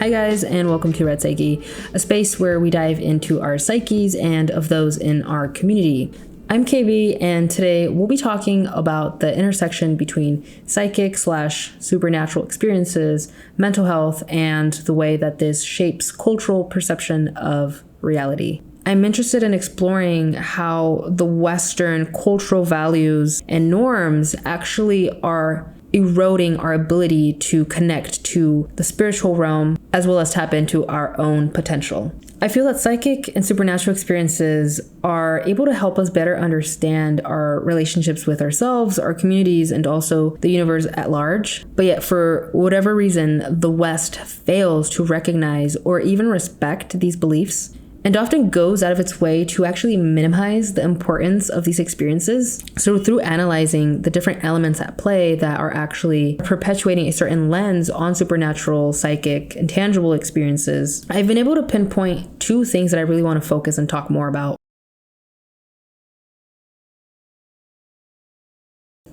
Hi guys, and welcome to Red Psyche, a space where we dive into our psyches and of those in our community. I'm KB, and today we'll be talking about the intersection between psychic/supernatural experiences, mental health, and the way that this shapes cultural perception of reality. I'm interested in exploring how the Western cultural values and norms actually are eroding our ability to connect to the spiritual realm as well as tap into our own potential. I feel that psychic and supernatural experiences are able to help us better understand our relationships with ourselves, our communities, and also the universe at large. But yet, for whatever reason, the West fails to recognize or even respect these beliefs, and often goes out of its way to actually minimize the importance of these experiences. So through analyzing the different elements at play that are actually perpetuating a certain lens on supernatural, psychic, and tangible experiences, I've been able to pinpoint two things that I really want to focus and talk more about.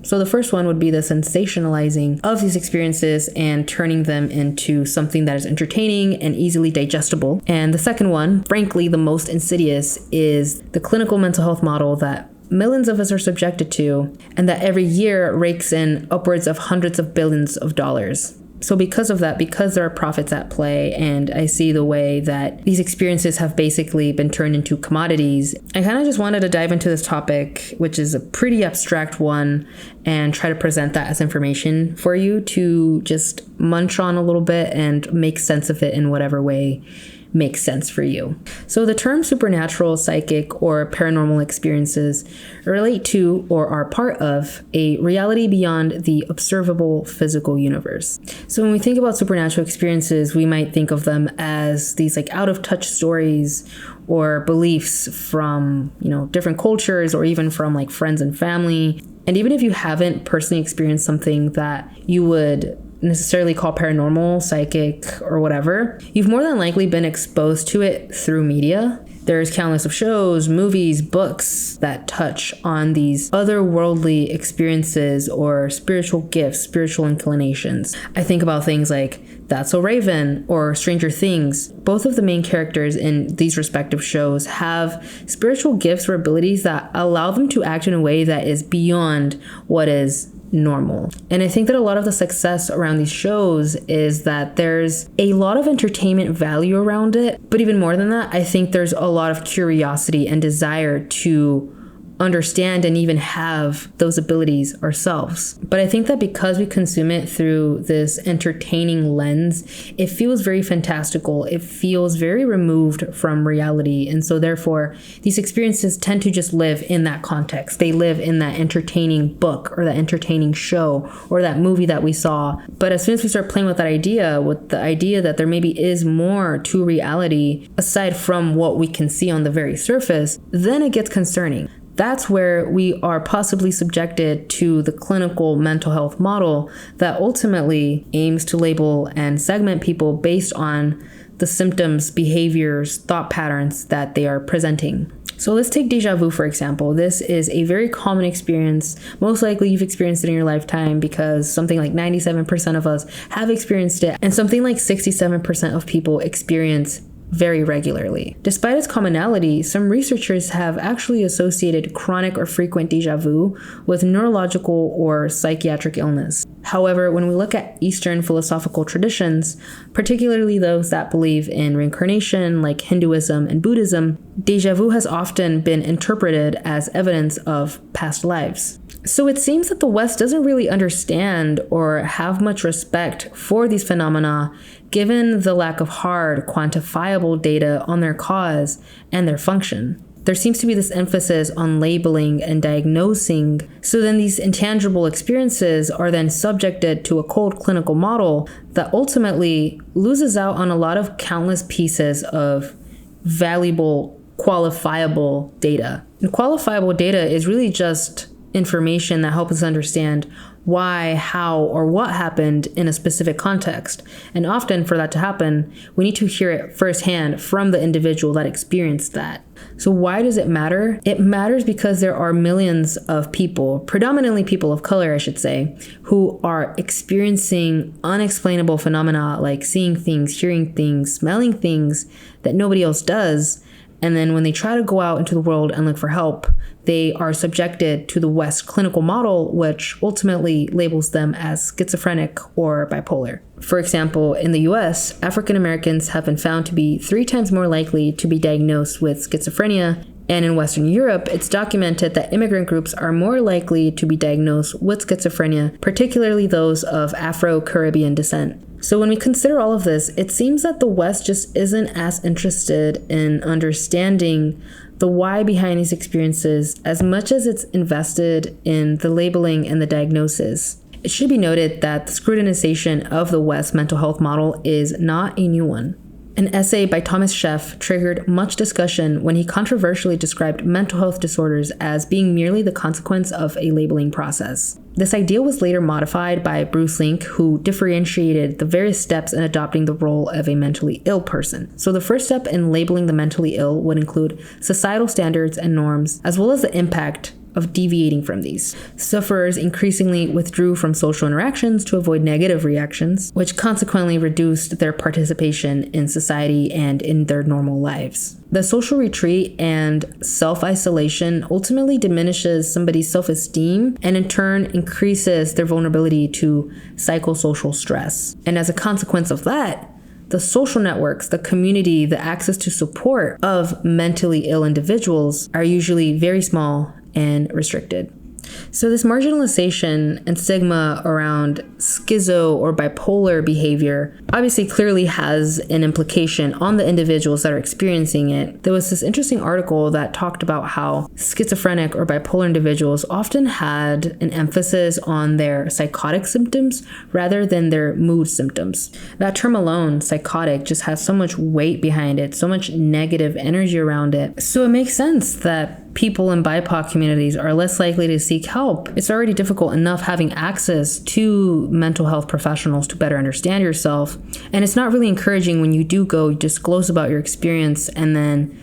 So the first one would be the sensationalizing of these experiences and turning them into something that is entertaining and easily digestible. And the second one, frankly, the most insidious, is the clinical mental health model that millions of us are subjected to and that every year rakes in upwards of hundreds of billions of dollars. So because of that, because there are profits at play, and I see the way that these experiences have basically been turned into commodities, I kind of just wanted to dive into this topic, which is a pretty abstract one, and try to present that as information for you to just munch on a little bit and make sense of it in whatever way makes sense for you. So the term supernatural, psychic, or paranormal experiences relate to or are part of a reality beyond the observable physical universe. So when we think about supernatural experiences, we might think of them as these like out of touch stories or beliefs from, different cultures or even from like friends and family. And even if you haven't personally experienced something that you would necessarily call paranormal, psychic, or whatever, you've more than likely been exposed to it through media. There's countless of shows, movies, books that touch on these otherworldly experiences or spiritual gifts, spiritual inclinations. I think about things like That's So Raven or Stranger Things. Both of the main characters in these respective shows have spiritual gifts or abilities that allow them to act in a way that is beyond what is normal. And I think that a lot of the success around these shows is that there's a lot of entertainment value around it. But even more than that, I think there's a lot of curiosity and desire to understand and even have those abilities ourselves. But I think that because we consume it through this entertaining lens, it feels very fantastical. It feels very removed from reality. And so therefore, these experiences tend to just live in that context. They live in that entertaining book or that entertaining show or that movie that we saw. But as soon as we start playing with the idea that there maybe is more to reality aside from what we can see on the very surface, then it gets concerning. That's where we are possibly subjected to the clinical mental health model that ultimately aims to label and segment people based on the symptoms, behaviors, thought patterns that they are presenting. So let's take deja vu, for example. This is a very common experience. Most likely you've experienced it in your lifetime because something like 97% of us have experienced it, and something like 67% of people experience very regularly. Despite its commonality, some researchers have actually associated chronic or frequent deja vu with neurological or psychiatric illness. However, when we look at Eastern philosophical traditions, particularly those that believe in reincarnation like Hinduism and Buddhism, deja vu has often been interpreted as evidence of past lives. So it seems that the West doesn't really understand or have much respect for these phenomena, given the lack of hard, quantifiable data on their cause and their function. There seems to be this emphasis on labeling and diagnosing, so then these intangible experiences are then subjected to a cold clinical model that ultimately loses out on a lot of countless pieces of valuable, qualifiable data. And qualifiable data is really just information that help us understand why, how, or what happened in a specific context. And often for that to happen, we need to hear it firsthand from the individual that experienced that. So why does it matter? It matters because there are millions of people, predominantly people of color, I should say, who are experiencing unexplainable phenomena like seeing things, hearing things, smelling things that nobody else does. And then when they try to go out into the world and look for help, they are subjected to the West clinical model, which ultimately labels them as schizophrenic or bipolar. For example, in the US, African Americans have been found to be 3 times more likely to be diagnosed with schizophrenia. And in Western Europe, it's documented that immigrant groups are more likely to be diagnosed with schizophrenia, particularly those of Afro-Caribbean descent. So when we consider all of this, it seems that the West just isn't as interested in understanding the why behind these experiences as much as it's invested in the labeling and the diagnosis. It should be noted that the scrutinization of the West mental health model is not a new one. An essay by Thomas Sheff triggered much discussion when he controversially described mental health disorders as being merely the consequence of a labeling process. This idea was later modified by Bruce Link, who differentiated the various steps in adopting the role of a mentally ill person. So the first step in labeling the mentally ill would include societal standards and norms, as well as the impact of deviating from these. Sufferers increasingly withdrew from social interactions to avoid negative reactions, which consequently reduced their participation in society and in their normal lives. The social retreat and self-isolation ultimately diminishes somebody's self-esteem and in turn increases their vulnerability to psychosocial stress. And as a consequence of that, the social networks, the community, the access to support of mentally ill individuals are usually very small and restricted. So this marginalization and stigma around schizo or bipolar behavior obviously clearly has an implication on the individuals that are experiencing it. There was this interesting article that talked about how schizophrenic or bipolar individuals often had an emphasis on their psychotic symptoms rather than their mood symptoms. That term alone, psychotic, just has so much weight behind it, so much negative energy around it. So it makes sense that people in BIPOC communities are less likely to seek help. It's already difficult enough having access to mental health professionals to better understand yourself. And it's not really encouraging when you do go disclose about your experience and then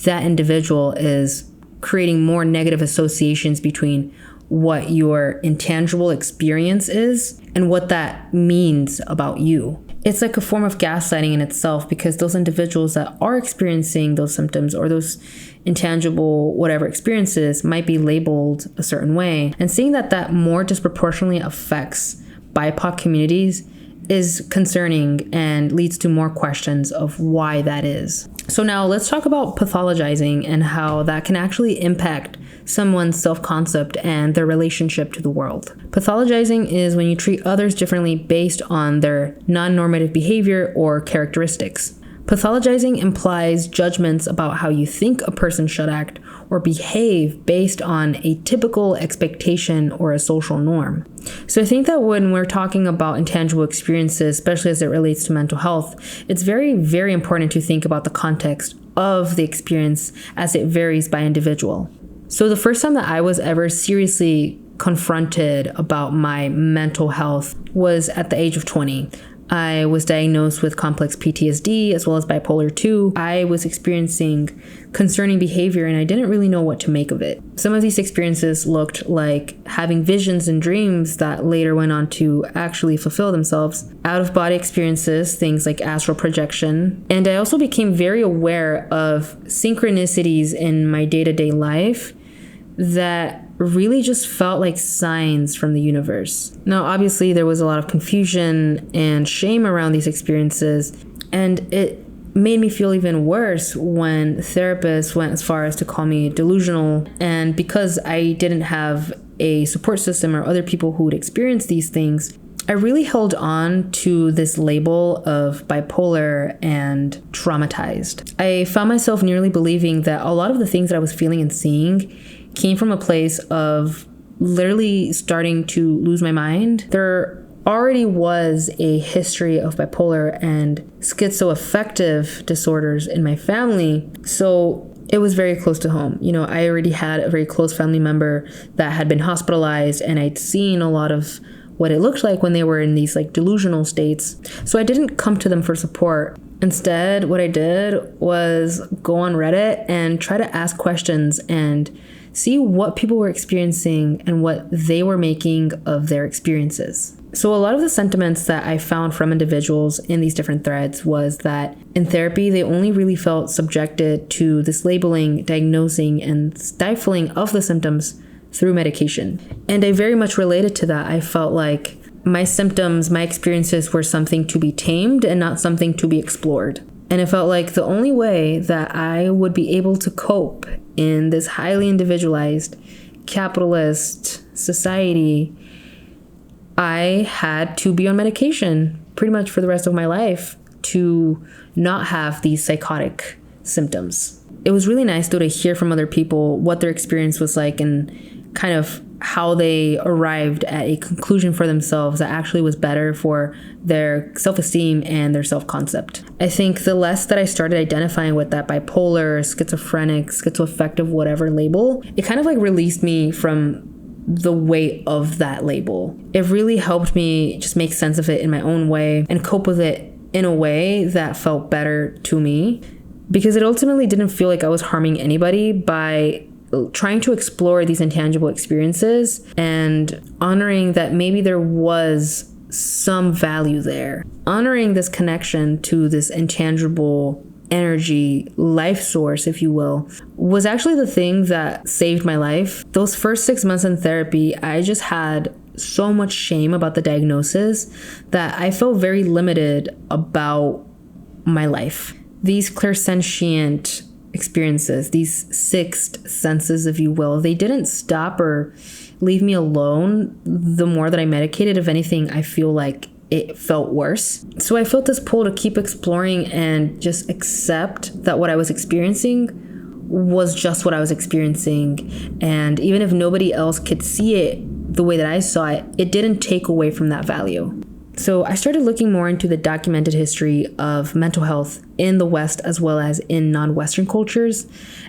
that individual is creating more negative associations between what your intangible experience is and what that means about you. It's like a form of gaslighting in itself because those individuals that are experiencing those symptoms or those intangible whatever experiences might be labeled a certain way. And seeing that more disproportionately affects BIPOC communities is concerning and leads to more questions of why that is. So now let's talk about pathologizing and how that can actually impact someone's self-concept and their relationship to the world. Pathologizing is when you treat others differently based on their non-normative behavior or characteristics. Pathologizing implies judgments about how you think a person should act or behave based on a typical expectation or a social norm. So I think that when we're talking about intangible experiences, especially as it relates to mental health, it's very, very important to think about the context of the experience as it varies by individual. So the first time that I was ever seriously confronted about my mental health was at the age of 20. I was diagnosed with complex PTSD as well as bipolar 2. I was experiencing concerning behavior and I didn't really know what to make of it. Some of these experiences looked like having visions and dreams that later went on to actually fulfill themselves. Out-of-body experiences, things like astral projection. And I also became very aware of synchronicities in my day-to-day life that really just felt like signs from the universe. Now, obviously, there was a lot of confusion and shame around these experiences, and it made me feel even worse when therapists went as far as to call me delusional. And because I didn't have a support system or other people who would experience these things, I really held on to this label of bipolar and traumatized. I found myself nearly believing that a lot of the things that I was feeling and seeing came from a place of literally starting to lose my mind. There already was a history of bipolar and schizoaffective disorders in my family. So it was very close to home. I already had a very close family member that had been hospitalized, and I'd seen a lot of what it looked like when they were in these like delusional states. So I didn't come to them for support. Instead, what I did was go on Reddit and try to ask questions and see what people were experiencing and what they were making of their experiences. So a lot of the sentiments that I found from individuals in these different threads was that in therapy, they only really felt subjected to this labeling, diagnosing, and stifling of the symptoms through medication. And I very much related to that. I felt like my symptoms, my experiences were something to be tamed and not something to be explored. And it felt like the only way that I would be able to cope in this highly individualized, capitalist society, I had to be on medication pretty much for the rest of my life to not have these psychotic symptoms. It was really nice though to hear from other people what their experience was like and kind of how they arrived at a conclusion for themselves that actually was better for their self-esteem and their self-concept. I think the less that I started identifying with that bipolar, schizophrenic, schizoaffective, whatever label, it kind of like released me from the weight of that label. It really helped me just make sense of it in my own way and cope with it in a way that felt better to me, because it ultimately didn't feel like I was harming anybody by trying to explore these intangible experiences and honoring that maybe there was some value there. Honoring this connection to this intangible energy, life source, if you will, was actually the thing that saved my life. Those first 6 months in therapy, I just had so much shame about the diagnosis that I felt very limited about my life. These clairsentient experiences, these sixth senses, if you will, they didn't stop or leave me alone. The more that I medicated, if anything, I feel like it felt worse. So I felt this pull to keep exploring and just accept that what I was experiencing was just what I was experiencing. And even if nobody else could see it the way that I saw it, it didn't take away from that value. So I started looking more into the documented history of mental health in the West as well as in non-Western cultures.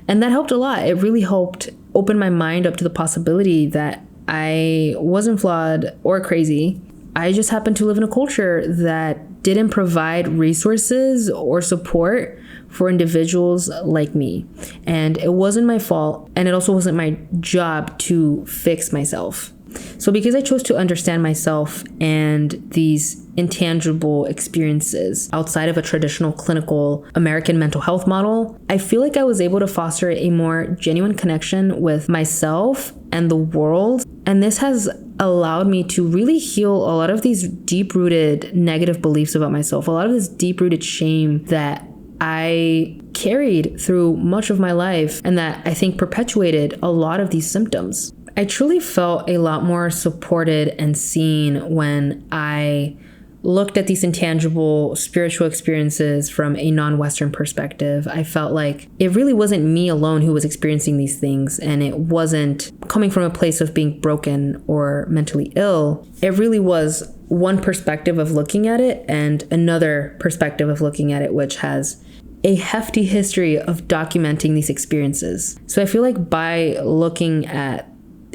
And that helped a lot. It really helped open my mind up to the possibility that I wasn't flawed or crazy. I just happened to live in a culture that didn't provide resources or support for individuals like me. And it wasn't my fault. And it also wasn't my job to fix myself. So because I chose to understand myself and these intangible experiences outside of a traditional clinical American mental health model, I feel like I was able to foster a more genuine connection with myself and the world. And this has allowed me to really heal a lot of these deep-rooted negative beliefs about myself, a lot of this deep-rooted shame that I carried through much of my life and that I think perpetuated a lot of these symptoms. I truly felt a lot more supported and seen when I looked at these intangible spiritual experiences from a non-Western perspective. I felt like it really wasn't me alone who was experiencing these things, and it wasn't coming from a place of being broken or mentally ill. It really was one perspective of looking at it and another perspective of looking at it, which has a hefty history of documenting these experiences. So I feel like by looking at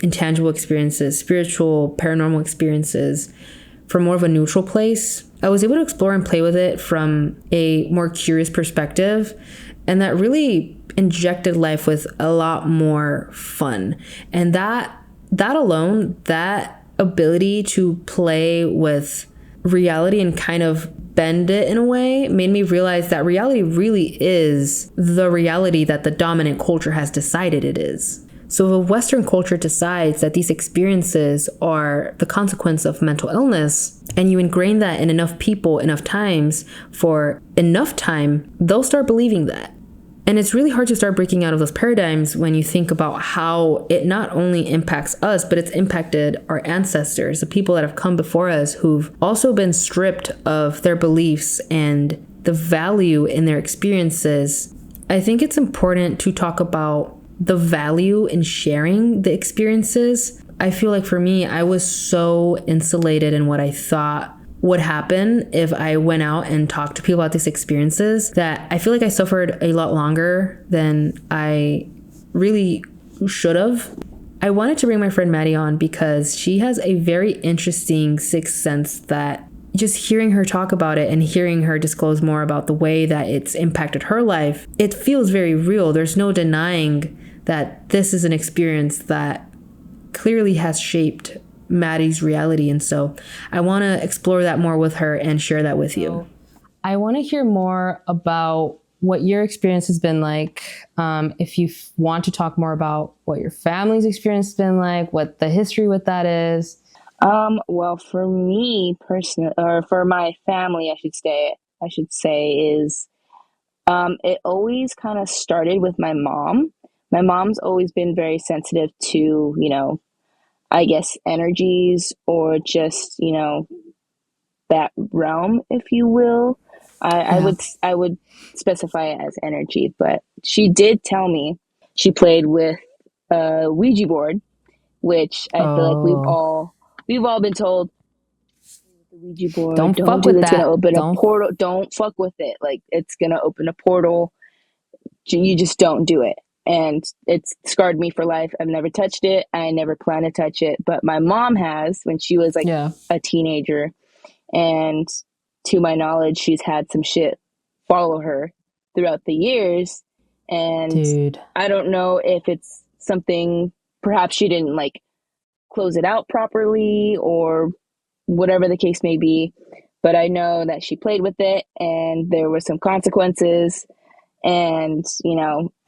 intangible experiences, spiritual, paranormal experiences from more of a neutral place, I was able to explore and play with it from a more curious perspective. And that really injected life with a lot more fun. And that alone, that ability to play with reality and kind of bend it in a way made me realize that reality really is the reality that the dominant culture has decided it is. So if a Western culture decides that these experiences are the consequence of mental illness, and you ingrain that in enough people, enough times, for enough time, they'll start believing that. And it's really hard to start breaking out of those paradigms when you think about how it not only impacts us, but it's impacted our ancestors, the people that have come before us who've also been stripped of their beliefs and the value in their experiences. I think it's important to talk about the value in sharing the experiences. I feel like for me, I was so insulated in what I thought would happen if I went out and talked to people about these experiences, that I feel like I suffered a lot longer than I really should have. I wanted to bring my friend Maddie on because she has a very interesting sixth sense that just hearing her talk about it and hearing her disclose more about the way that it's impacted her life, it feels very real. There's no denying that this is an experience that clearly has shaped Maddie's reality. And so I want to explore that more with her and share that with you. I want to hear more about what your experience has been like. If you want to talk more about what your family's experience has been like, what the history with that is. Well, for me personally, or for my family, I should say is, it always kind of started with my mom. My mom's always been very sensitive to, I guess energies or just, that realm, if you will. Yeah. I would specify it as energy, but she did tell me she played with a Ouija board, which I feel like Oh, we've all been told the Ouija board, don't don't fuck do with it's gonna that. open a Don't. portal. Don't fuck with it. Like it's gonna open a portal. You just don't do it. And it's scarred me for life. I've never touched it. I never plan to touch it. But my mom has when she was like Yeah. a teenager. And to my knowledge, she's had some shit follow her throughout the years. And Dude. I don't know if it's something, perhaps she didn't like close it out properly or whatever the case may be. But I know that she played with it and there were some consequences. And,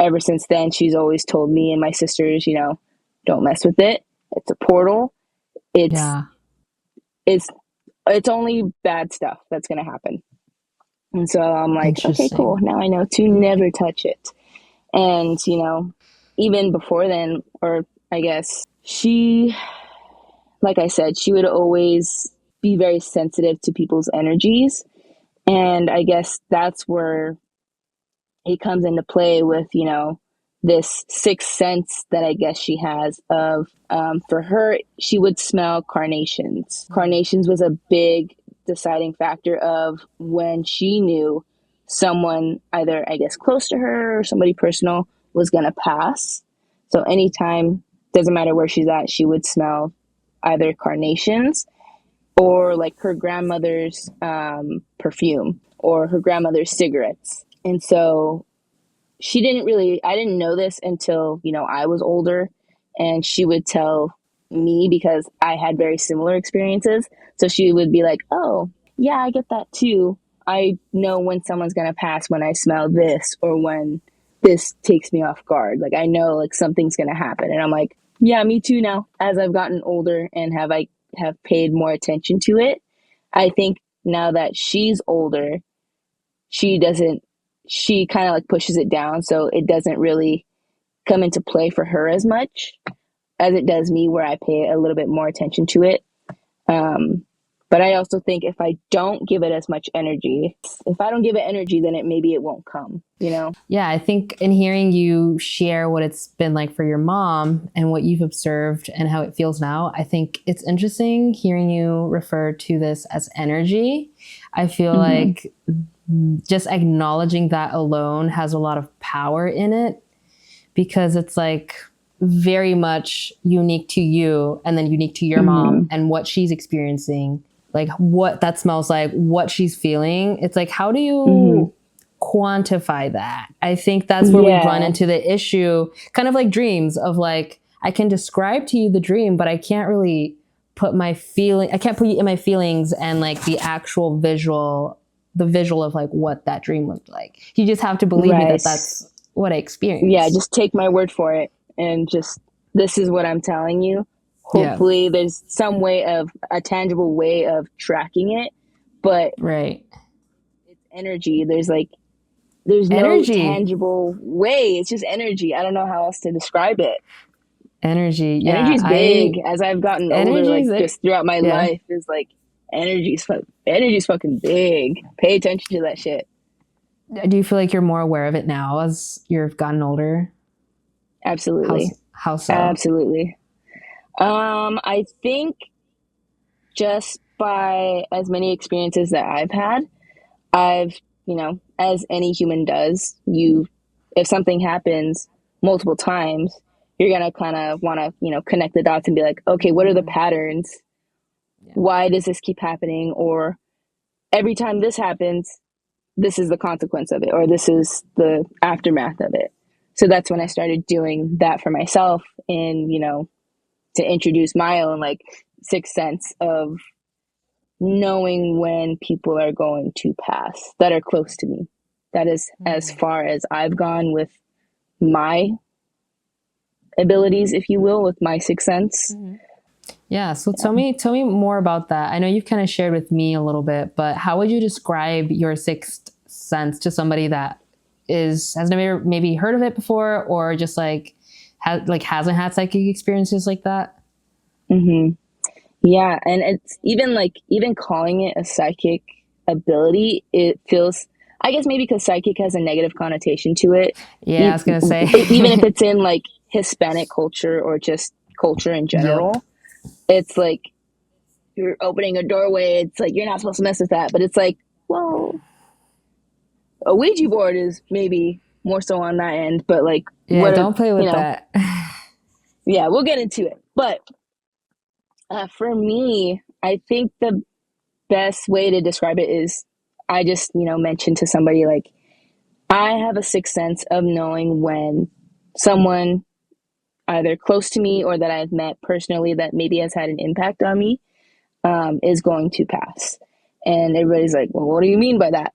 ever since then, she's always told me and my sisters, don't mess with it. It's a portal. It's, Yeah. it's, it's only bad stuff that's going to happen. And so I'm like, okay, cool. Interesting. Now I know to never touch it. And, even before then, or I guess like I said, she would always be very sensitive to people's energies. And I guess that's where it comes into play with, this sixth sense that I guess she has of, for her, she would smell carnations. Carnations was a big deciding factor of when she knew someone, either I guess close to her or somebody personal, was going to pass. So anytime, doesn't matter where she's at, she would smell either carnations or like her grandmother's perfume or her grandmother's cigarettes. And so I didn't know this until, I was older and she would tell me because I had very similar experiences. So she would be like, oh, yeah, I get that too. I know when someone's going to pass when I smell this or when this takes me off guard. Like I know like something's going to happen. And I'm like, yeah, me too now. As I've gotten older and have paid more attention to it, I think now that she's older, she doesn't she kind of like pushes it down so it doesn't really come into play for her as much as it does me where I pay a little bit more attention to it. But I also think if I don't give it as much energy, if I don't give it energy, then maybe it won't come. Yeah, I think in hearing you share what it's been like for your mom and what you've observed and how it feels now, I think it's interesting hearing you refer to this as energy. I feel like just acknowledging that alone has a lot of power in it because it's like very much unique to you and then unique to your mom and what she's experiencing, like what that smells like, what she's feeling. It's like, how do you quantify that? I think that's where we run Yeah, into the issue, kind of like dreams of like, I can describe to you the dream, but I can't really I can't put you in my feelings and like the visual of like what that dream looked like. You just have to believe me that right. that's what I Yeah, experienced. just take my word for it and just this is what I'm telling you. Yeah. Hopefully there's some way of a tangible way of tracking it, but Right. it's energy. There's no Energy. tangible way. It's just energy. I don't know how else to describe it. Energy. Energy Yeah. is big. As I've gotten older, like Energy's it. just throughout my Yeah. life, is like energy's fucking big. Pay attention to that shit. Do you feel like you're more aware of it now as you've gotten older? How, Absolutely. how so? Absolutely. I think just by as many experiences that I've had, I've, as any human does, if something happens multiple times, you're going to kind of want to, connect the dots and be like, okay, what are the patterns? Yeah. Why does this keep happening? Or every time this happens, this is the consequence of it, or this is the aftermath of it. So that's when I started doing that for myself and, to introduce my own like sixth sense of knowing when people are going to pass that are close to me. That is as far as I've gone with my abilities, if you will, with my sixth sense. Yeah. So tell me more about that. I know you've kind of shared with me a little bit, but how would you describe your sixth sense to somebody that has never maybe heard of it before, or just hasn't had psychic experiences like that? Mm-hmm. Yeah, and it's even calling it a psychic ability, it feels, I guess maybe because psychic has a negative connotation to it, Yeah, I was gonna say. even if it's in like Hispanic culture or just culture in Yep. general, it's like you're opening a doorway. It's like you're not supposed to mess with that, but it's like, well, a Ouija board is maybe more so on that end, but like, Yeah, what are don't play with that. yeah, we'll get into it. But for me, I think the best way to describe it is I just, mentioned to somebody like I have a sixth sense of knowing when someone either close to me or that I've met personally that maybe has had an impact on me is going to pass. And everybody's like, well, what do you mean by that?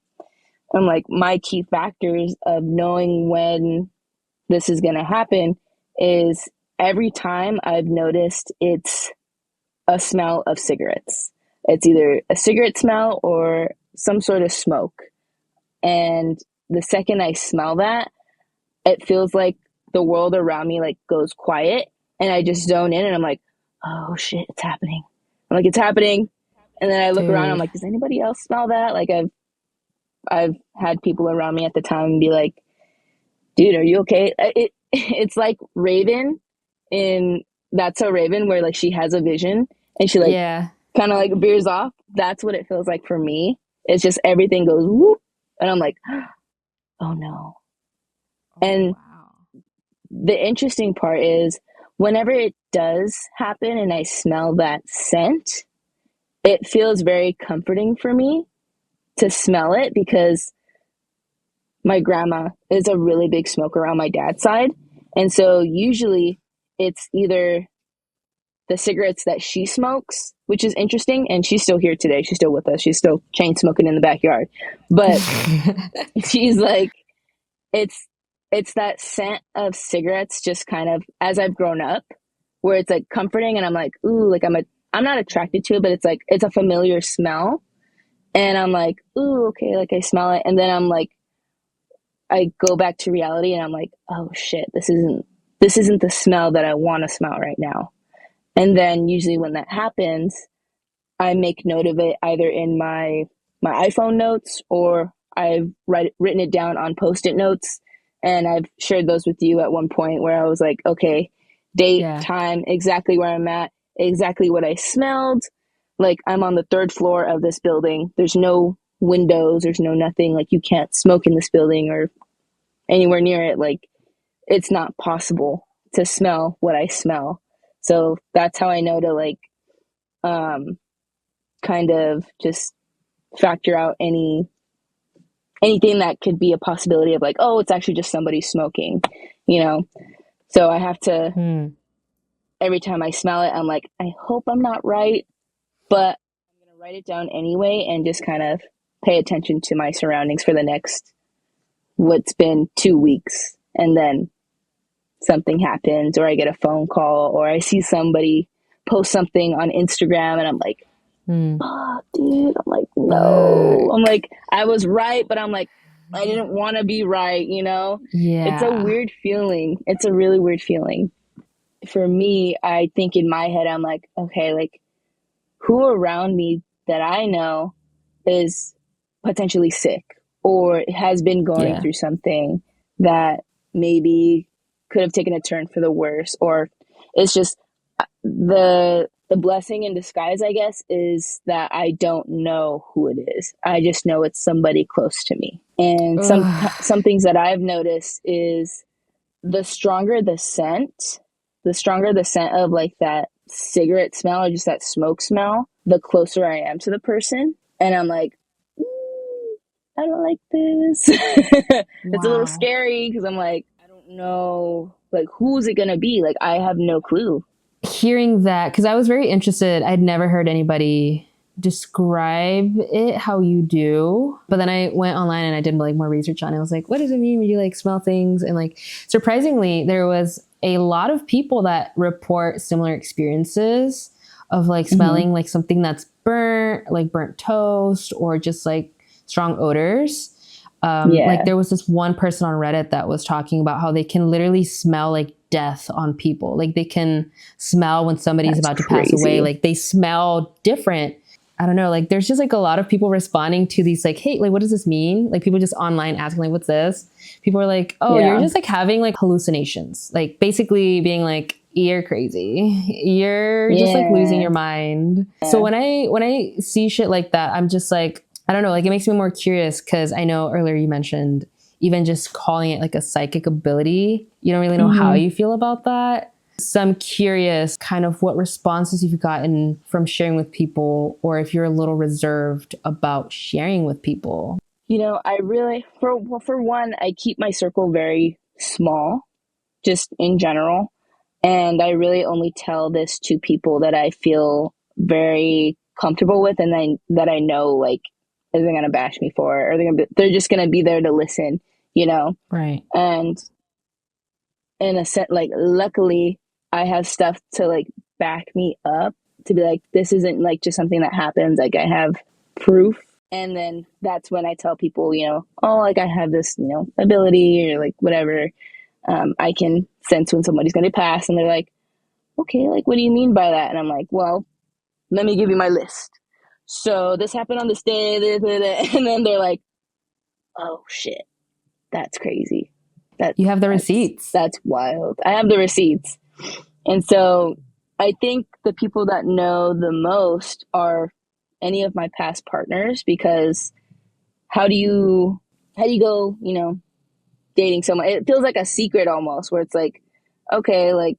I'm like, my key factors of knowing when this is going to happen is every time I've noticed it's a smell of cigarettes. It's either a cigarette smell or some sort of smoke. And the second I smell that, it feels like the world around me like goes quiet and I just zone in and I'm like, oh shit, it's happening. I'm like, it's happening. And then I look around, I'm Dude. like, does anybody else smell that? Like I've had people around me at the time be like, dude, are you okay? It's like Raven in That's So Raven, where like she has a vision and she like Yeah. kind of like veers off. That's what it feels like for me. It's just everything goes whoop, and I'm like, oh no. Oh, And wow. the interesting part is whenever it does happen and I smell that scent, it feels very comforting for me to smell it because my grandma is a really big smoker on my dad's side. And so usually it's either the cigarettes that she smokes, which is interesting. And she's still here today. She's still with us. She's still chain smoking in the backyard. But she's like, it's it's that scent of cigarettes just kind of as I've grown up, where it's like comforting and I'm like, ooh, like I'm not attracted to it, but it's like it's a familiar smell. And I'm like, ooh, okay, like I smell it. And then I'm like, I go back to reality and I'm like, oh shit, this isn't the smell that I want to smell right now. And then usually when that happens, I make note of it either in my iPhone notes or I've written it down on post-it notes, and I've shared those with you at one point where I was like, okay, date, Yeah. time, exactly where I'm at, exactly what I smelled. Like I'm on the third floor of this building. There's no windows, there's no nothing. Like you can't smoke in this building or anywhere near it. Like it's not possible to smell what I smell. So that's how I know to like um kind of just factor out anything that could be a possibility of like, oh, it's actually just somebody smoking, you know. So I have to Hmm. every time I smell it, I'm like, I hope I'm not right, but I'm gonna write it down anyway and just kind of pay attention to my surroundings for the next what's been 2 weeks, and then something happens or I get a phone call or I see somebody post something on Instagram and I'm like, Hmm. fuck, dude. I'm like, no. I'm Fuck. like, I was right, but I'm like, I didn't want to be right, you know? It's a Yeah. weird feeling. It's a really weird feeling. For me, I think in my head, I'm like, okay, like, who around me that I know is potentially sick or has been going Yeah. through something that maybe could have taken a turn for the worse, or it's just the the blessing in disguise, I guess, is that I don't know who it is. I just know it's somebody close to me. And Ugh. some things that I've noticed is the stronger the scent, the stronger the scent of like that cigarette smell or just that smoke smell, the closer I am to the person. And I'm like, I don't like this. It's a little Wow. scary because I'm like, I don't know, like, who's it gonna be? Like, I have no clue. Hearing that, because I was very interested, I'd never heard anybody describe it how you do. But then I went online and I did like more research on it. I was like, what does it mean when you like smell things? And like, surprisingly, there was a lot of people that report similar experiences of like Mm-hmm. smelling like something that's burnt, like burnt toast, or just like strong odors. Like Yeah, there was this one person on Reddit that was talking about how they can literally smell like death on people. Like they can smell when somebody's that's about to pass away. crazy. Like they smell different. I don't know. Like there's just like a lot of people responding to these like, hey, like what does this mean? Like people just online asking like, what's this? People are like, oh, you're Yeah. just like having like hallucinations. Like basically being like, you're crazy. You're just like losing Yeah. your mind. So when I see shit like that, I'm just like, I don't know, like it makes me more curious because I know earlier you mentioned even just calling it like a psychic ability, you don't really know how Mm-hmm. you feel about that. So I'm curious kind of what responses you've gotten from sharing with people, or if you're a little reserved about sharing with people. You know, I really, for one, I keep my circle very small, just in general. And I really only tell this to people that I feel very comfortable with and then that I know like isn't gonna bash me for it or they're just gonna be there to listen, you know? Right. And in a set like luckily I have stuff to like back me up to be like this isn't like just something that happens. Like I have proof. And then that's when I tell people, you know, oh like I have this, you know, ability or like whatever. I can sense when somebody's gonna pass and they're like, okay, like, what do you mean by that? And I'm like, well, let me give you my list. So this happened on this day, and then they're like, oh shit, that's crazy. That You have the receipts. that's wild. I have the receipts, and so I think the people that know the most are any of my past partners because how do you go, you know, dating someone? It feels like a secret almost, where it's like, okay, like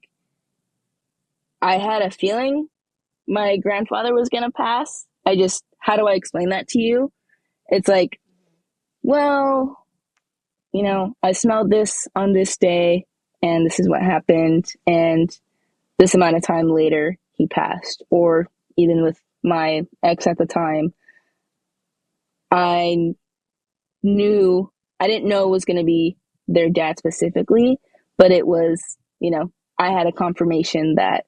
I had a feeling my grandfather was going to pass. How do I explain that to you? It's like, well, you know, I smelled this on this day and this is what happened. And this amount of time later, he passed. Or even with my ex at the time, I knew, I didn't know it was going to be their dad specifically, but it was, you know, I had a confirmation that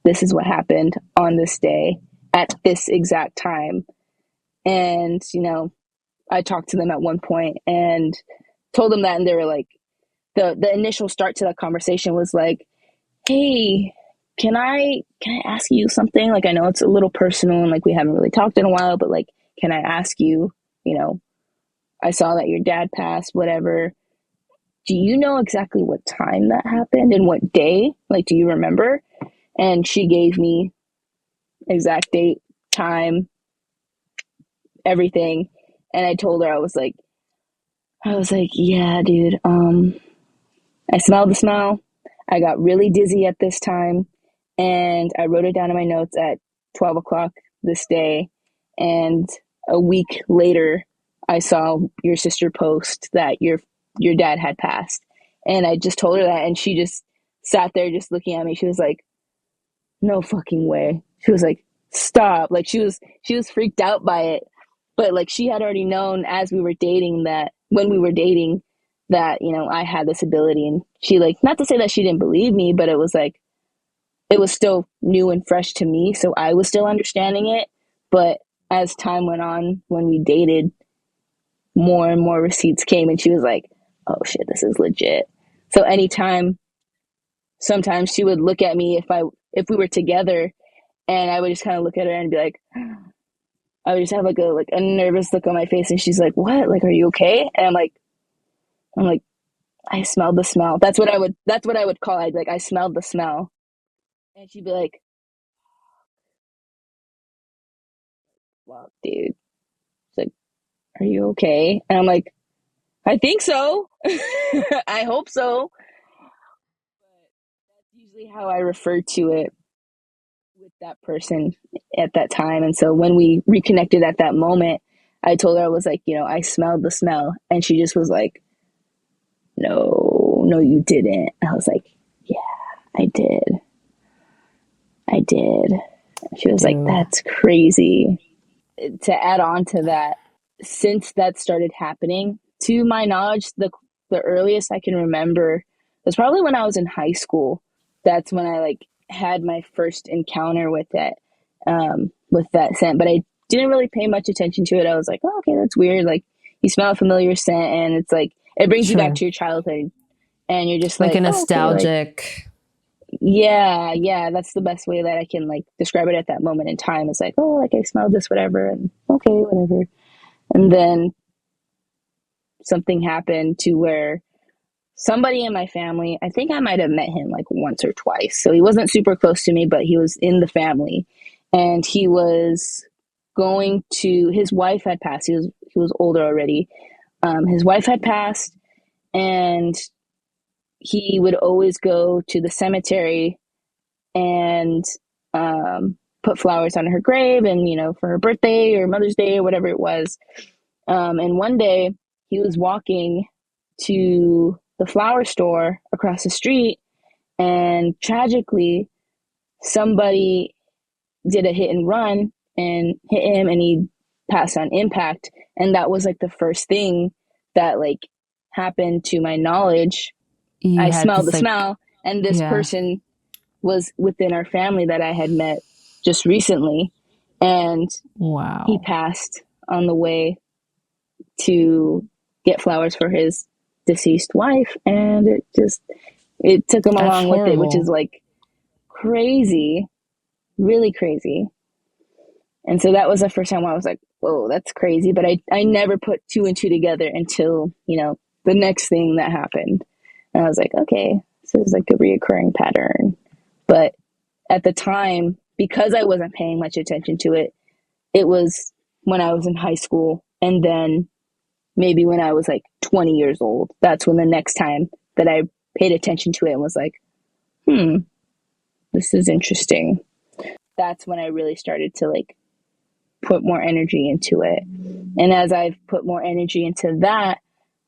this is what happened on this day at this exact time. And, you know, I talked to them at one point and told them that, and they were like, the initial start to that conversation was like, "Hey, can I ask you something? Like, I know it's a little personal, and like we haven't really talked in a while, but like, can I ask you? You know, I saw that your dad passed. Whatever. Do you know exactly what time that happened and what day? Like, do you remember?" And she gave me exact date, time, everything, and I told her I was like, yeah, dude. I smelled the smell. I got really dizzy at this time, and I wrote it down in my notes at 12 o'clock this day. And a week later, I saw your sister post that your dad had passed, and I just told her that, and she just sat there, just looking at me. She was like, "No fucking way." She was like, "Stop!" Like she was freaked out by it, but like she had already known as we were dating that when we were dating that you know I had this ability, and she like not to say that she didn't believe me, but it was like it was still new and fresh to me, so I was still understanding it. But as time went on, when we dated, more and more receipts came, and she was like, "Oh shit, this is legit." So anytime, sometimes she would look at me if we were together, and I would just kind of look at her and be like, I would just have like a nervous look on my face, and she's like, "What? Like, are you okay?" And I'm like, I smelled the smell. That's what I would call it. I'd be like, I smelled the smell. And she'd be like, block, dude. It's like, are you okay? And I'm like, I think so. I hope so. That's usually how I refer to it with that person at that time. And so when we reconnected at that moment, I told her, I was like, I smelled the smell. And she just was like, no, no, you didn't. I was like, yeah, I did. I did. She was like, Dude. that's crazy. To add on to that, since that started happening, to my knowledge, the earliest I can remember was probably when I was in high school. That's when I like had my first encounter with that scent. But I didn't really pay much attention to it. I was like, oh, okay, that's weird. Like you smell a familiar scent, and it's like it brings you back Sure. to your childhood, and you're just Like a like, oh, okay, like nostalgic. yeah, yeah, that's the best way that I can like describe it at that moment in time. It's like, oh, like I smelled this, whatever, and okay, whatever. And then something happened to where somebody in my family, I think I might have met him like once or twice. So he wasn't super close to me, but he was in the family. And he was going to his wife had passed. He was older already. His wife had passed, and he would always go to the cemetery and put flowers on her grave, and for her birthday or Mother's Day or whatever it was. And one day he was walking to the flower store across the street, and tragically, somebody did a hit and run and hit him, and he passed on impact. And that was like the first thing that like happened to my knowledge. You I had smelled the this like, smell, and this yeah. person was within our family that I had met just recently, and he Wow. passed on the way to get flowers for his deceased wife, and it took him That's along with it, which is horrible. like crazy, really crazy. And so that was the first time I was like, whoa, that's crazy. But I never put two and two together until, the next thing that happened. And I was like, okay, this is like a reoccurring pattern. But at the time, because I wasn't paying much attention to it, it was when I was in high school. And then maybe when I was like 20 years old, that's when the next time that I paid attention to it and was like, hmm, this is interesting. That's when I really started to like put more energy into it. And as I've put more energy into that,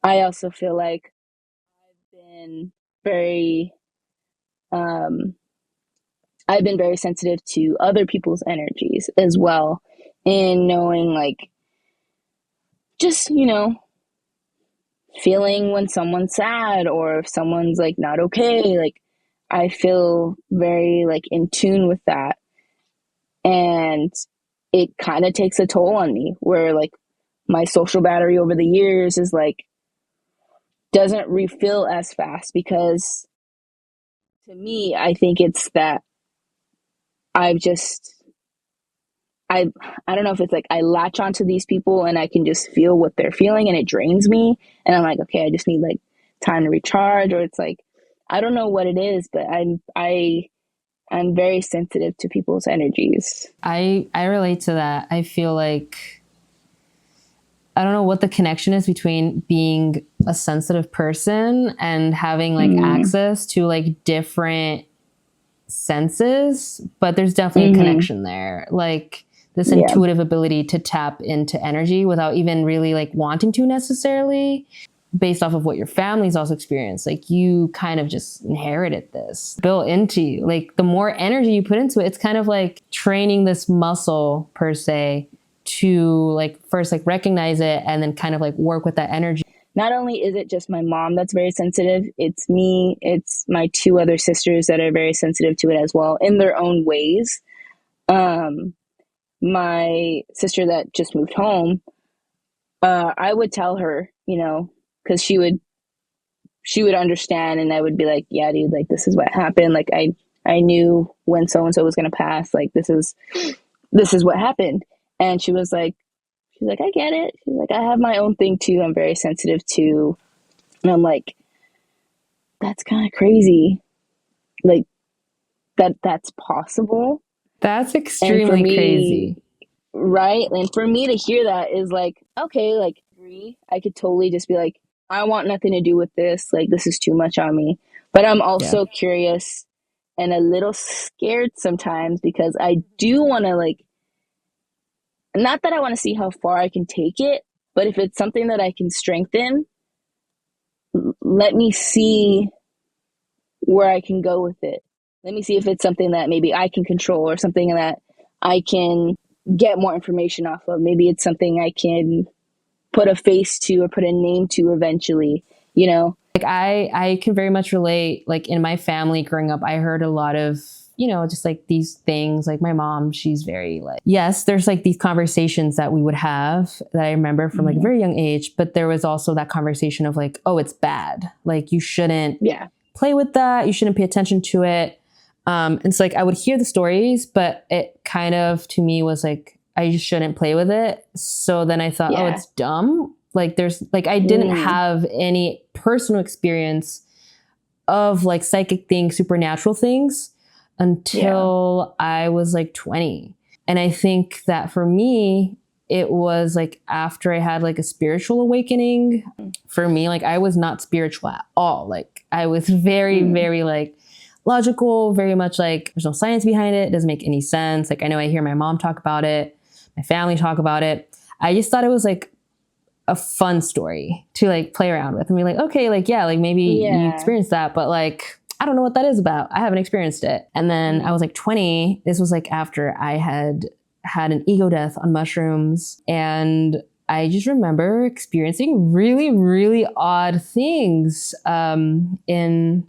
I also feel like I've been very um I've been very sensitive to other people's energies as well, in knowing like just, feeling when someone's sad or if someone's like not okay, like I feel very like in tune with that. And it kind of takes a toll on me where like my social battery over the years is like doesn't refill as fast, because to me I think it's that I've just I I don't know if it's like I latch onto these people and I can just feel what they're feeling and it drains me, and I'm like, okay, I just need like time to recharge, or it's like I don't know what it is, but I'm very sensitive to people's energies. I relate to that. I feel like I don't know what the connection is between being a sensitive person and having like Mm, access to like different senses, but there's definitely a mm-hmm. connection there. Like this Yeah. intuitive ability to tap into energy without even really like wanting to necessarily, based off of what your family's also experienced. Like you kind of just inherited this built into you. Like the more energy you put into it, it's kind of like training this muscle per se to like first like recognize it and then kind of like work with that energy. Not only is it just my mom that's very sensitive, it's me, it's my two other sisters that are very sensitive to it as well in their own ways. Um, my sister that just moved home, I would tell her, because she would understand, and I would be like, yeah, dude, like this is what happened. Like I knew when so and so was gonna pass. Like this is what happened. And she's like, I get it. She's like, I have my own thing too. I'm very sensitive too. And I'm like, that's kind of crazy. Like that's possible. That's And for extremely me, crazy. right? And for me to hear that is like, okay, like, agree. I could totally just be like, I want nothing to do with this. Like, this is too much on me. But I'm Yeah. also curious and a little scared sometimes because I do want to, like, not that I want to see how far I can take it, but if it's something that I can strengthen, let me see where I can go with it. Let me see if it's something that maybe I can control or something that I can get more information off of. Maybe it's something I can put a face to or put a name to eventually, you know? Like I can very much relate. Like in my family growing up, I heard a lot of, you know, just like these things. Like my mom, she's very like, yes, there's like these conversations that we would have that I remember from like a very young age, but there was also that conversation of like, oh, it's bad. Like you shouldn't play with that. You shouldn't pay attention to it. And so like I would hear the stories, but it kind of to me was like, I just shouldn't play with it. So then I thought, oh, it's dumb. Like there's like, I didn't have any personal experience of like psychic things, supernatural things until I was like 20. And I think that for me, it was like after I had like a spiritual awakening for me, like I was not spiritual at all. Like I was very, very like logical, very much like there's no science behind it. It doesn't make any sense. Like I know I hear my mom talk about it, my family talk about it. I just thought it was like a fun story to like play around with and be like, okay, like, yeah, like maybe you experienced that, but like, I don't know what that is about. I haven't experienced it. And then I was like 20. This was like after I had an ego death on mushrooms. And I just remember experiencing really, really odd things in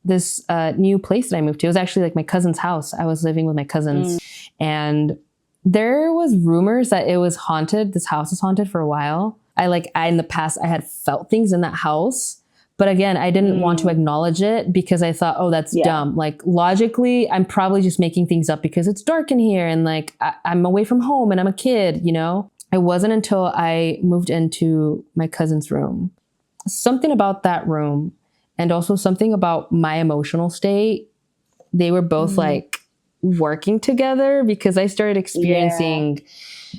this new place that I moved to. It was actually like my cousin's house. I was living with my cousins and there was rumors that it was haunted. This house was haunted for a while. In the past, I had felt things in that house. But again, I didn't want to acknowledge it because I thought, oh, that's dumb. Like logically, I'm probably just making things up because it's dark in here and like I'm away from home and I'm a kid, you know? It wasn't until I moved into my cousin's room. Something about that room and also something about my emotional state, they were both like working together because I started experiencing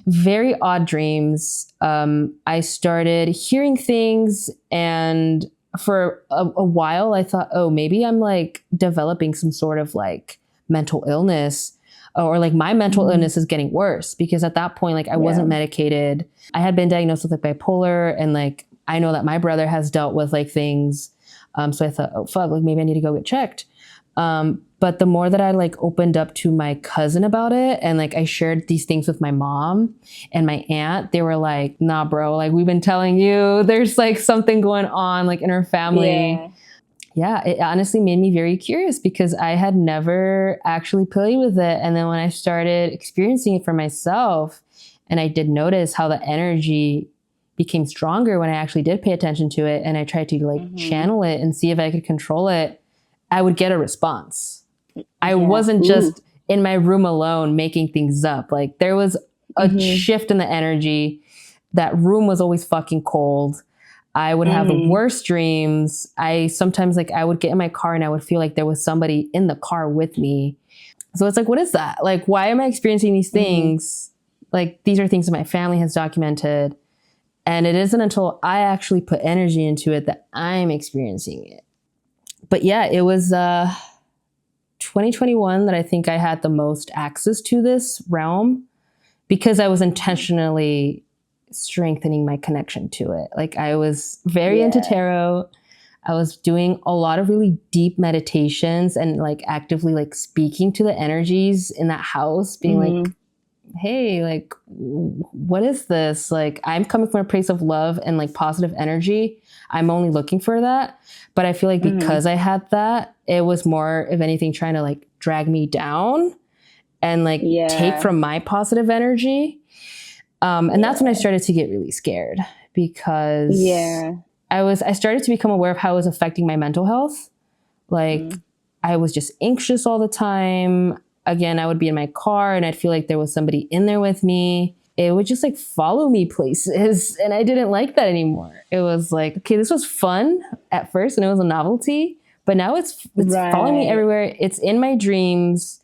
very odd dreams. I started hearing things and for a while I thought, oh, maybe I'm like developing some sort of like mental illness or like my mental illness is getting worse because at that point, like I wasn't medicated. I had been diagnosed with like bipolar and like, I know that my brother has dealt with like things. So I thought, oh fuck, like maybe I need to go get checked. But the more that I like opened up to my cousin about it and like I shared these things with my mom and my aunt, they were like, nah, bro, like we've been telling you there's like something going on like in our family. Yeah, it honestly made me very curious because I had never actually played with it. And then when I started experiencing it for myself and I did notice how the energy became stronger when I actually did pay attention to it and I tried to like channel it and see if I could control it, I would get a response. I wasn't just in my room alone making things up. Like there was a shift in the energy. That room was always fucking cold. I would have the worst dreams. I sometimes like I would get in my car and I would feel like there was somebody in the car with me. So it's like, what is that? Like, why am I experiencing these things? Like these are things that my family has documented. And it isn't until I actually put energy into it that I'm experiencing it. But yeah, it was 2021 that I think I had the most access to this realm because I was intentionally strengthening my connection to it. Like I was very into tarot. I was doing a lot of really deep meditations and like actively like speaking to the energies in that house, being like, hey, like, what is this? Like, I'm coming from a place of love and like positive energy. I'm only looking for that. But I feel like because I had that, it was more, if anything, trying to like drag me down and like take from my positive energy. And that's when I started to get really scared because I started to become aware of how it was affecting my mental health. Like I was just anxious all the time. Again, I would be in my car and I'd feel like there was somebody in there with me. It would just like follow me places. And I didn't like that anymore. It was like, okay, this was fun at first and it was a novelty, but now it's following me everywhere. It's in my dreams.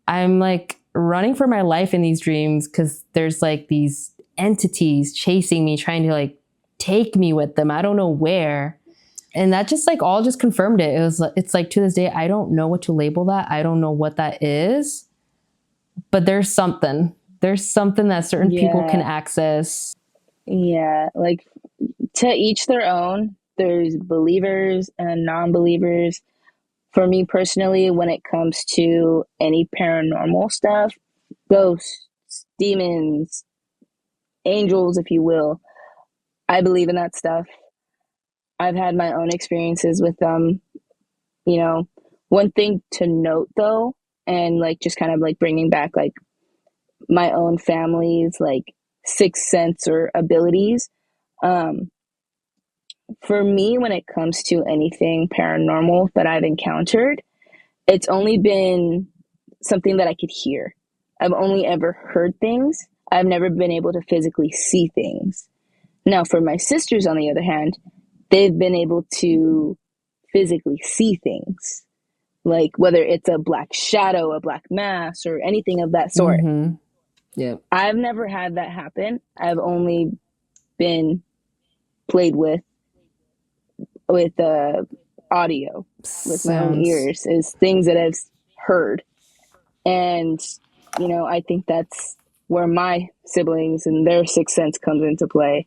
I'm like running for my life in these dreams because there's like these entities chasing me, trying to like take me with them. I don't know where. And that just like all just confirmed it. It's like to this day, I don't know what to label that. I don't know what that is, but there's something that certain people can access. Yeah. Like to each their own. There's believers and non-believers. For me personally, when it comes to any paranormal stuff, ghosts, demons, angels, if you will, I believe in that stuff. I've had my own experiences with them. You know, one thing to note though, and like just kind of like bringing back like my own family's like sixth sense or abilities. For me, when it comes to anything paranormal that I've encountered, it's only been something that I could hear. I've only ever heard things. I've never been able to physically see things. Now, for my sisters, on the other hand, they've been able to physically see things, like whether it's a black shadow, a black mass, or anything of that sort. Mm-hmm. Yeah. I've never had that happen. I've only been played with audio with my own ears, is things that I've heard. And, you know, I think that's where my siblings and their sixth sense comes into play.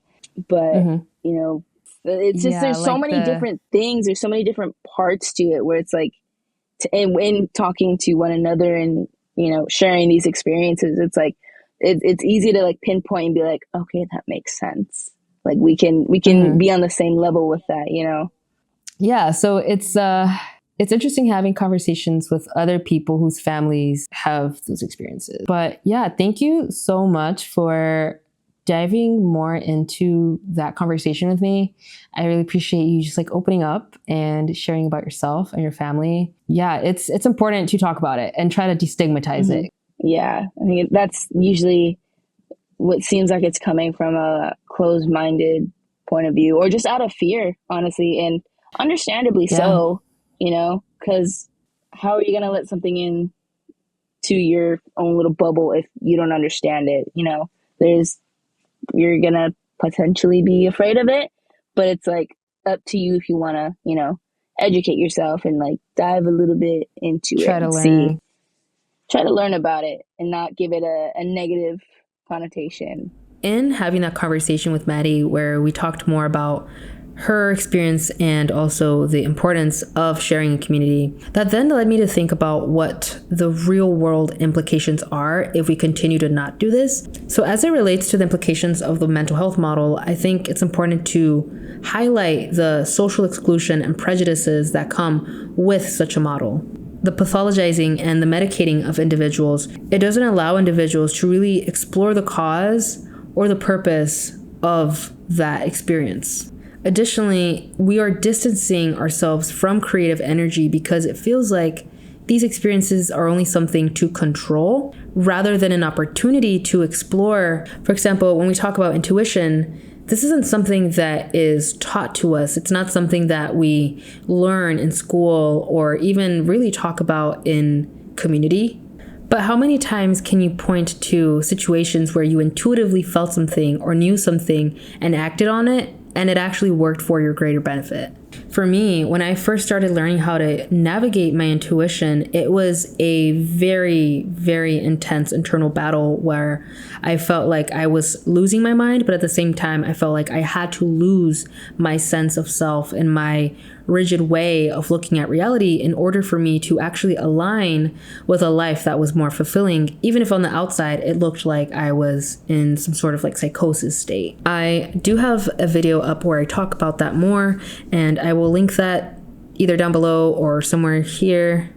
But, you know, it's just, there's so many different things. There's so many different parts to it where it's like, and when talking to one another and, you know, sharing these experiences, it's like, it's easy to like pinpoint and be like, okay, that makes sense. Like we can be on the same level with that, you know? Yeah. So it's interesting having conversations with other people whose families have those experiences. But yeah, thank you so much for diving more into that conversation with me. I really appreciate you just like opening up and sharing about yourself and your family. Yeah, it's important to talk about it and try to destigmatize it. Yeah, I think that's usually what seems like it's coming from a closed-minded point of view, or just out of fear, honestly, and understandably so, you know, because how are you going to let something in to your own little bubble if you don't understand it? You know, you're going to potentially be afraid of it, but it's like up to you if you want to, you know, educate yourself and like dive a little bit into it and see. Try to learn about it and not give it a negative connotation. In having that conversation with Maddie, where we talked more about her experience and also the importance of sharing a community, that then led me to think about what the real world implications are if we continue to not do this. So as it relates to the implications of the mental health model, I think it's important to highlight the social exclusion and prejudices that come with such a model. The pathologizing and the medicating of individuals, it doesn't allow individuals to really explore the cause or the purpose of that experience. Additionally, we are distancing ourselves from creative energy because it feels like these experiences are only something to control rather than an opportunity to explore. For example, when we talk about intuition, this isn't something that is taught to us. It's not something that we learn in school or even really talk about in community. But how many times can you point to situations where you intuitively felt something or knew something and acted on it, and it actually worked for your greater benefit? For me, when I first started learning how to navigate my intuition, it was a very, very intense internal battle where I felt like I was losing my mind, but at the same time, I felt like I had to lose my sense of self and my rigid way of looking at reality in order for me to actually align with a life that was more fulfilling, even if on the outside it looked like I was in some sort of like psychosis state. I do have a video up where I talk about that more, and I will link that either down below or somewhere here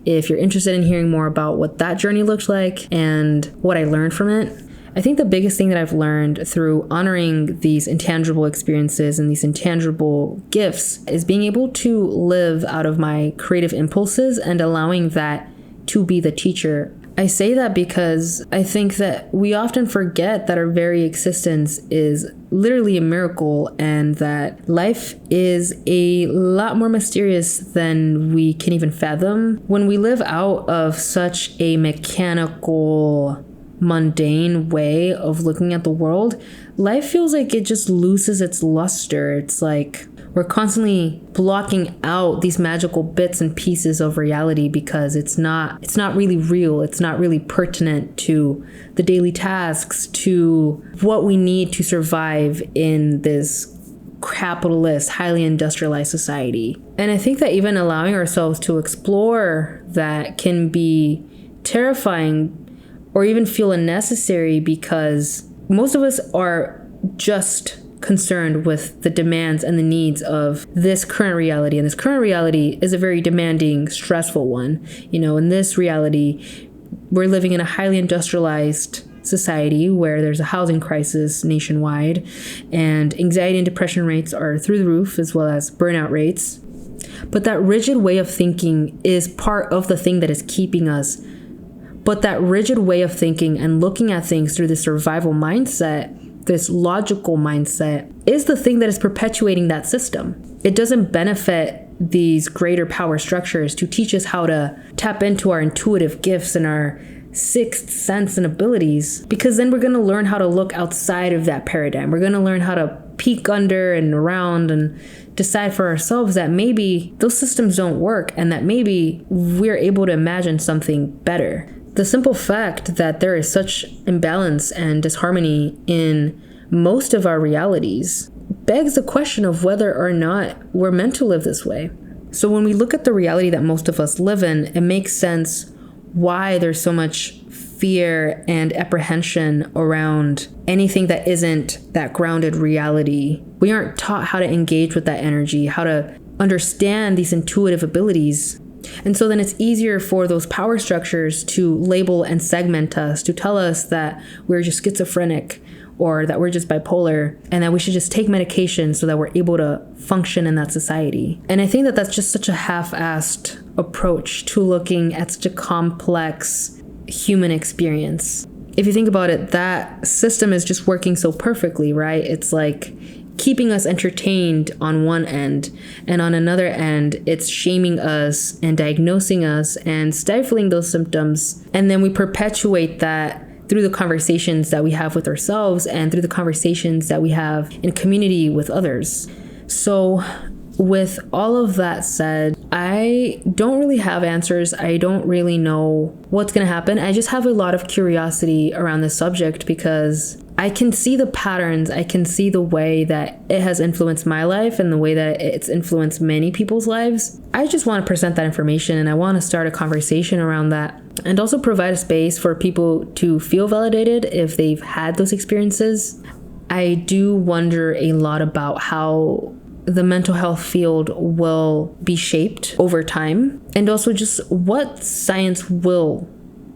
if you're interested in hearing more about what that journey looked like and what I learned from it. I think the biggest thing that I've learned through honoring these intangible experiences and these intangible gifts is being able to live out of my creative impulses and allowing that to be the teacher. I say that because I think that we often forget that our very existence is literally a miracle, and that life is a lot more mysterious than we can even fathom. When we live out of such a mechanical, mundane way of looking at the world, life feels like it just loses its luster. It's like we're constantly blocking out these magical bits and pieces of reality because it's not really real. It's not really pertinent to the daily tasks, to what we need to survive in this capitalist, highly industrialized society. And I think that even allowing ourselves to explore that can be terrifying or even feel unnecessary, because most of us are just concerned with the demands and the needs of this current reality. And this current reality is a very demanding, stressful one. In this reality, we're living in a highly industrialized society where there's a housing crisis nationwide, and anxiety and depression rates are through the roof, as well as burnout rates. But that rigid way of thinking is part of the thing that is keeping us. But that rigid way of thinking and looking at things through the survival mindset, this logical mindset, is the thing that is perpetuating that system. It doesn't benefit these greater power structures to teach us how to tap into our intuitive gifts and our sixth sense and abilities, because then we're going to learn how to look outside of that paradigm. We're going to learn how to peek under and around and decide for ourselves that maybe those systems don't work, and that maybe we're able to imagine something better. The simple fact that there is such imbalance and disharmony in most of our realities begs the question of whether or not we're meant to live this way. So when we look at the reality that most of us live in, it makes sense why there's so much fear and apprehension around anything that isn't that grounded reality. We aren't taught how to engage with that energy, how to understand these intuitive abilities. And so then it's easier for those power structures to label and segment us, to tell us that we're just schizophrenic or that we're just bipolar, and that we should just take medication so that we're able to function in that society. And I think that that's just such a half-assed approach to looking at such a complex human experience. If you think about it, that system is just working so perfectly, right? It's like keeping us entertained on one end, and on another end, it's shaming us and diagnosing us and stifling those symptoms. And then we perpetuate that through the conversations that we have with ourselves and through the conversations that we have in community with others. So with all of that said, I don't really have answers. I don't really know what's going to happen. I just have a lot of curiosity around this subject because I can see the patterns. I can see the way that it has influenced my life and the way that it's influenced many people's lives. I just want to present that information, and I want to start a conversation around that, and also provide a space for people to feel validated if they've had those experiences. I do wonder a lot about how the mental health field will be shaped over time, and also just what science will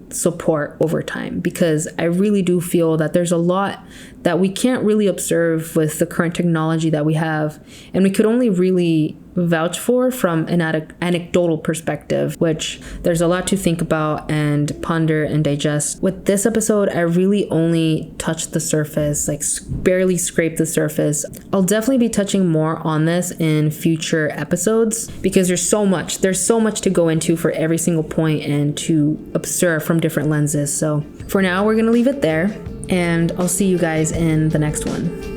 support over time, because I really do feel that there's a lot that we can't really observe with the current technology that we have, and we could only really vouch for from an anecdotal perspective, which there's a lot to think about and ponder and digest. With this episode, I really only touched the surface, like barely scraped the surface. I'll definitely be touching more on this in future episodes because there's so much to go into for every single point and to observe from different lenses. So for now, we're going to leave it there, and I'll see you guys in the next one.